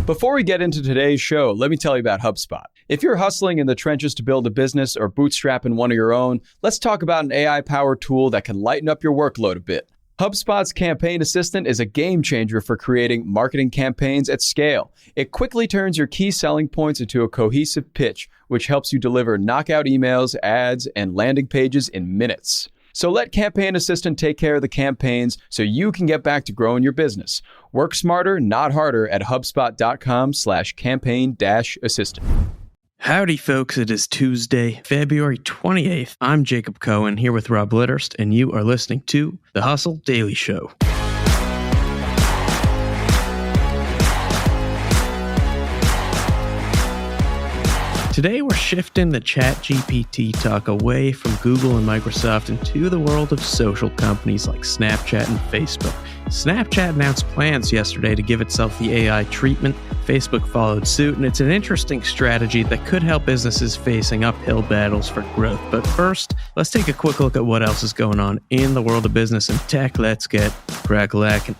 Before we get into today's show, let me tell you about HubSpot. If you're hustling in the trenches to build a business or bootstrapping one of your own, let's talk about an AI-powered tool that can lighten up your workload a bit. HubSpot's Campaign Assistant is a game changer for creating marketing campaigns at scale. It quickly turns your key selling points into a cohesive pitch, which helps you deliver knockout emails, ads, and landing pages in minutes. So let Campaign Assistant take care of the campaigns so you can get back to growing your business. Work smarter, not harder at HubSpot.com/campaign-assistant. Howdy, folks. It is Tuesday, February 28th. I'm Jacob Cohen here with Rob Litterst, and you are listening to The Hustle Daily Show. Today, we're shifting the ChatGPT talk away from Google and Microsoft into the world of social companies like Snapchat and Facebook. Snapchat announced plans yesterday to give itself the AI treatment. Facebook followed suit, and it's an interesting strategy that could help businesses facing uphill battles for growth. But first, let's take a quick look at what else is going on in the world of business and tech. Let's get crack-a-lackin'.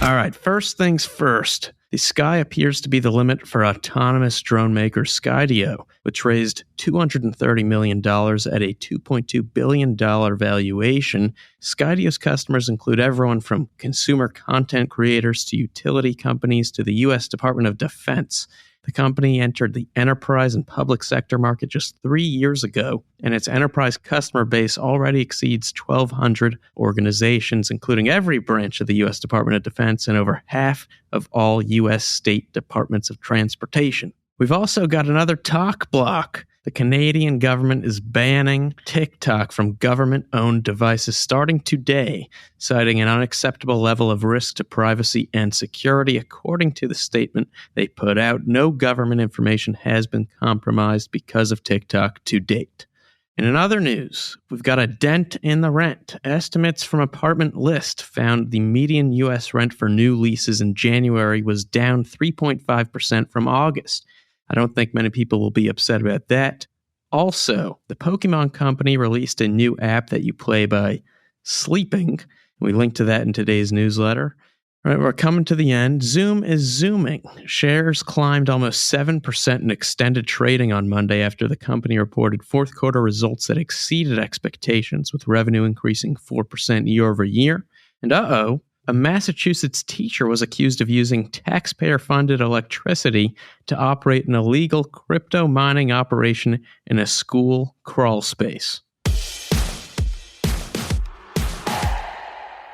All right, first things first. The sky appears to be the limit for autonomous drone maker Skydio, which raised $230 million at a $2.2 billion valuation. Skydio's customers include everyone from consumer content creators to utility companies to the U.S. Department of Defense. The company entered the enterprise and public sector market just 3 years ago, and its enterprise customer base already exceeds 1,200 organizations, including every branch of the U.S. Department of Defense and over half of all U.S. state departments of transportation. We've also got another talk block. The Canadian government is banning TikTok from government-owned devices starting today, citing an unacceptable level of risk to privacy and security. According to the statement they put out, no government information has been compromised because of TikTok to date. And in other news, we've got a dent in the rent. Estimates from Apartment List found the median U.S. rent for new leases in January was down 3.5% from August. I don't think many people will be upset about that. Also, the Pokemon Company released a new app that you play by sleeping. We link to that in today's newsletter. All right, we're coming to the end. Zoom is zooming. Shares climbed almost 7% in extended trading on Monday after the company reported fourth quarter results that exceeded expectations, with revenue increasing 4% year over year. And a Massachusetts teacher was accused of using taxpayer-funded electricity to operate an illegal crypto mining operation in a school crawl space.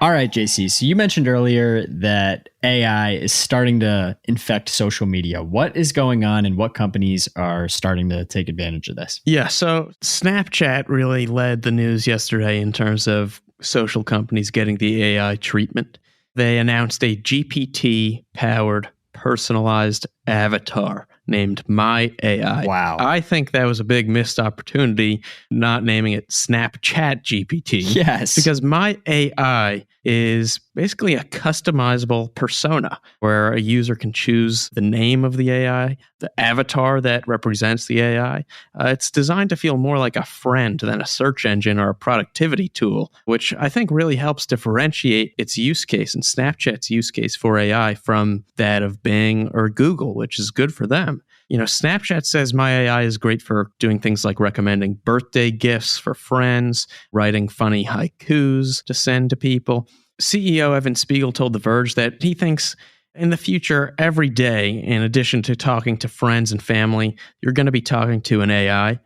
All right, JC. So you mentioned earlier that AI is starting to infect social media. What is going on and what companies are starting to take advantage of this? Yeah, so Snapchat really led the news yesterday in terms of social companies getting the AI treatment. They announced a GPT-powered personalized avatar named My AI. Wow. I think that was a big missed opportunity not naming it Snapchat GPT. Yes. Because My AI is basically a customizable persona where a user can choose the name of the AI, the avatar that represents the AI. It's designed to feel more like a friend than a search engine or a productivity tool, which I think really helps differentiate its use case and Snapchat's use case for AI from that of Bing or Google, which is good for them. You know, Snapchat says My AI is great for doing things like recommending birthday gifts for friends, writing funny haikus to send to people. CEO Evan Spiegel told The Verge that he thinks in the future, every day, in addition to talking to friends and family, you're going to be talking to an AI,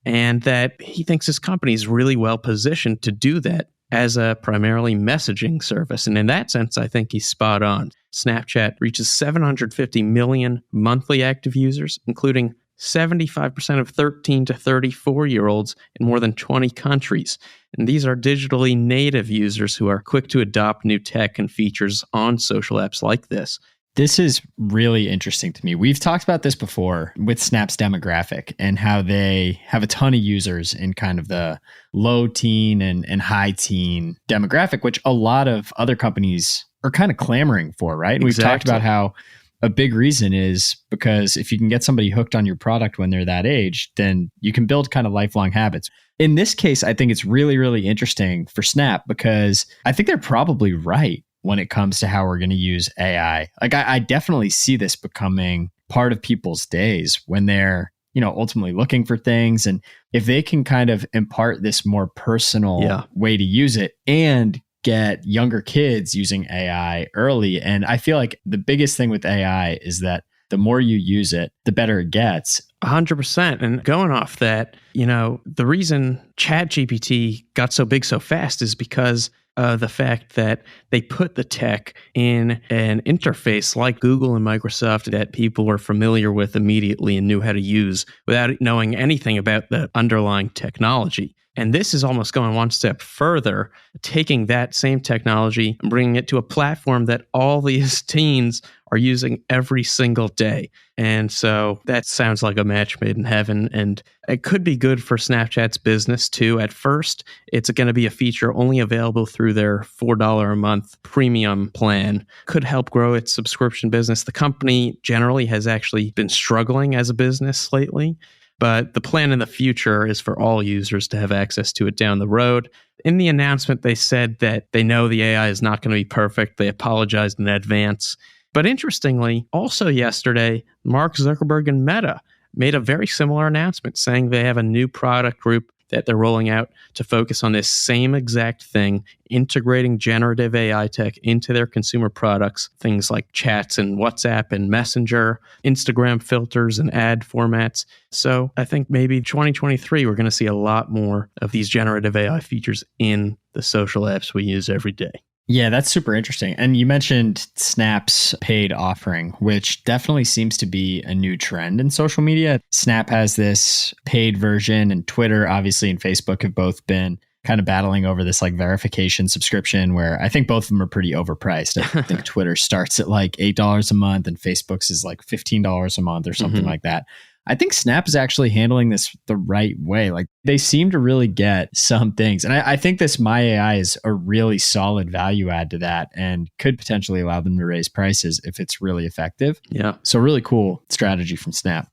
and that he thinks his company is really well positioned to do that as a primarily messaging service. And in that sense, I think he's spot on. Snapchat reaches 750 million monthly active users, including 75% of 13 to 34-year-olds in more than 20 countries. And these are digitally native users who are quick to adopt new tech and features on social apps like this. This is really interesting to me. We've talked about this before with Snap's demographic and how they have a ton of users in kind of the low teen and high teen demographic, which a lot of other companies are kind of clamoring for, right? And Exactly. We've talked about how a big reason is because if you can get somebody hooked on your product when they're that age, then you can build kind of lifelong habits. In this case, I think it's really, really interesting for Snap because I think they're probably right. when it comes to how we're going to use AI. Like I definitely see this becoming part of people's days when they're, ultimately looking for things. And if they can kind of impart this more personal way to use it and get younger kids using AI early. And I feel like the biggest thing with AI is that the more you use it, the better it gets. 100%. And going off that, the reason ChatGPT got so big so fast is because of the fact that they put the tech in an interface like Google and Microsoft that people were familiar with immediately and knew how to use without knowing anything about the underlying technology. And this is almost going one step further, taking that same technology and bringing it to a platform that all these teens are using every single day. And so that sounds like a match made in heaven. And it could be good for Snapchat's business too. At first, it's going to be a feature only available through their $4 a month premium plan. Could help grow its subscription business. The company generally has actually been struggling as a business lately. But the plan in the future is for all users to have access to it down the road. In the announcement, they said that they know the AI is not going to be perfect. They apologized in advance. But interestingly, also yesterday, Mark Zuckerberg and Meta made a very similar announcement saying they have a new product group that they're rolling out to focus on this same exact thing, integrating generative AI tech into their consumer products, things like chats and WhatsApp and Messenger, Instagram filters and ad formats. So I think maybe 2023, we're going to see a lot more of these generative AI features in the social apps we use every day. Yeah, that's super interesting. And you mentioned Snap's paid offering, which definitely seems to be a new trend in social media. Snap has this paid version, and Twitter, obviously, and Facebook have both been kind of battling over this like verification subscription where I think both of them are pretty overpriced. I think Twitter starts at like $8 a month and Facebook's is like $15 a month or something like that. I think Snap is actually handling this the right way. Like they seem to really get some things. And I think this My AI is a really solid value add to that and could potentially allow them to raise prices if it's really effective. Yeah. So really cool strategy from Snap.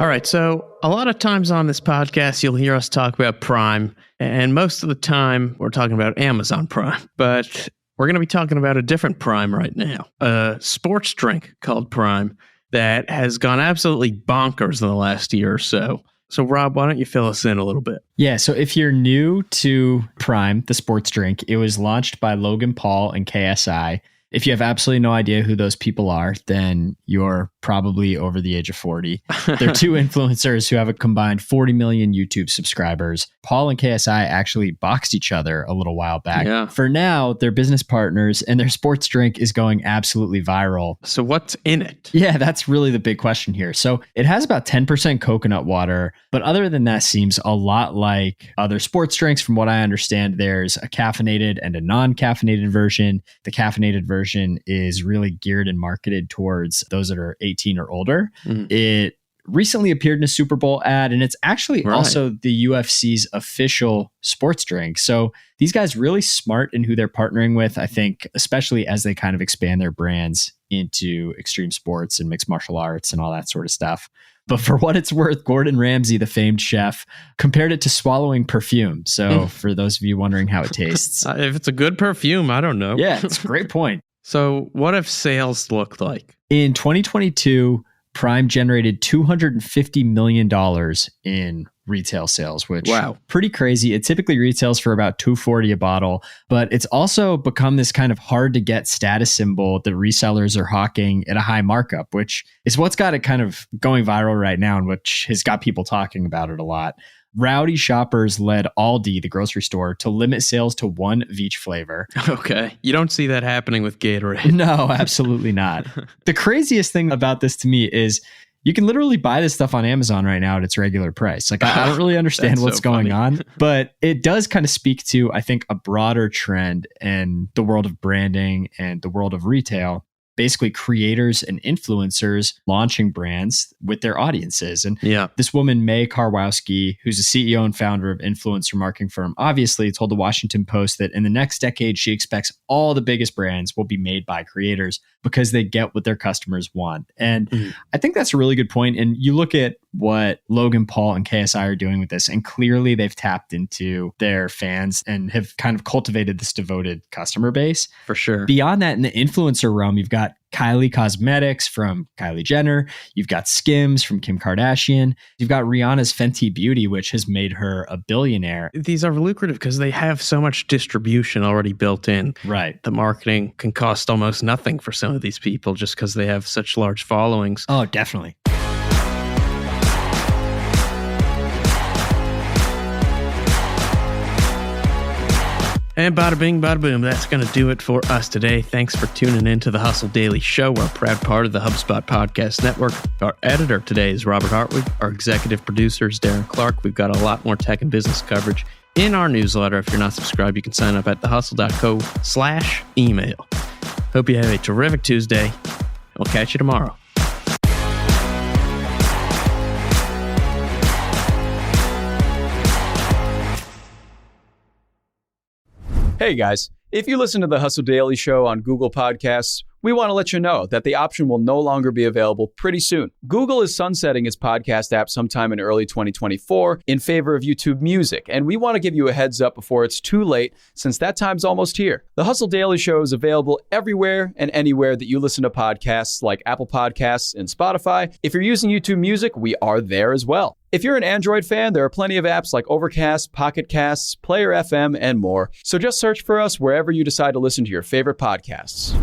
All right. So a lot of times on this podcast, you'll hear us talk about Prime. And most of the time, we're talking about Amazon Prime. But we're going to be talking about a different Prime right now, a sports drink called Prime that has gone absolutely bonkers in the last year or so. So, Rob, why don't you fill us in a little bit? Yeah. So if you're new to Prime, the sports drink, it was launched by Logan Paul and KSI. If you have absolutely no idea who those people are, then you're probably over the age of 40. They're two influencers who have a combined 40 million YouTube subscribers. Paul and KSI actually boxed each other a little while back. Yeah. For now, they're business partners and their sports drink is going absolutely viral. So what's in it? Yeah, that's really the big question here. So it has about 10% coconut water, but other than that seems a lot like other sports drinks. From what I understand, there's a caffeinated and a non-caffeinated version. The caffeinated version is really geared and marketed towards those that are 18 or older. It recently appeared in a Super Bowl ad, and it's actually also the UFC's official sports drink. So these guys really smart in who they're partnering with, I think, especially as they kind of expand their brands into extreme sports and mixed martial arts and all that sort of stuff. But for what it's worth, Gordon Ramsay, the famed chef, compared it to swallowing perfume. So for those of you wondering how it tastes. If it's a good perfume, I don't know. Yeah, it's a great point. So what have sales looked like? In 2022, Prime generated $250 million in retail sales, which pretty crazy. It typically retails for about $240 a bottle, but it's also become this kind of hard to get status symbol that resellers are hawking at a high markup, which is what's got it kind of going viral right now and which has got people talking about it a lot. Rowdy shoppers led Aldi, the grocery store, to limit sales to one of each flavor. Okay. You don't see that happening with Gatorade. No, absolutely not. The craziest thing about this to me is you can literally buy this stuff on Amazon right now at its regular price. Like, I don't really understand what's going on, but it does kind of speak to, I think, a broader trend in the world of branding and the world of retail. Basically creators and influencers launching brands with their audiences. And this woman, May Karwowski, who's a CEO and founder of influencer marketing firm, obviously told the Washington Post that in the next decade, she expects all the biggest brands will be made by creators because they get what their customers want. And I think that's a really good point. And you look at what Logan Paul and KSI are doing with this. And clearly they've tapped into their fans and have kind of cultivated this devoted customer base. For sure. Beyond that, in the influencer realm, you've got Kylie Cosmetics from Kylie Jenner. You've got Skims from Kim Kardashian. You've got Rihanna's Fenty Beauty, which has made her a billionaire. These are lucrative because they have so much distribution already built in. Right. The marketing can cost almost nothing for some of these people just because they have such large followings. Oh, definitely. And bada bing, bada boom, that's going to do it for us today. Thanks for tuning in to the Hustle Daily Show. We're a proud part of the HubSpot Podcast Network. Our editor today is Robert Hartwig. Our executive producer is Darren Clarke. We've got a lot more tech and business coverage in our newsletter. If you're not subscribed, you can sign up at thehustle.co/email. Hope you have a terrific Tuesday. We'll catch you tomorrow. Hey guys, if you listen to the Hustle Daily Show on Google Podcasts, we want to let you know that the option will no longer be available pretty soon. Google is sunsetting its podcast app sometime in early 2024 in favor of YouTube Music, and we want to give you a heads up before it's too late since that time's almost here. The Hustle Daily Show is available everywhere and anywhere that you listen to podcasts like Apple Podcasts and Spotify. If you're using YouTube Music, we are there as well. If you're an Android fan, there are plenty of apps like Overcast, Pocket Casts, Player FM, and more. So just search for us wherever you decide to listen to your favorite podcasts.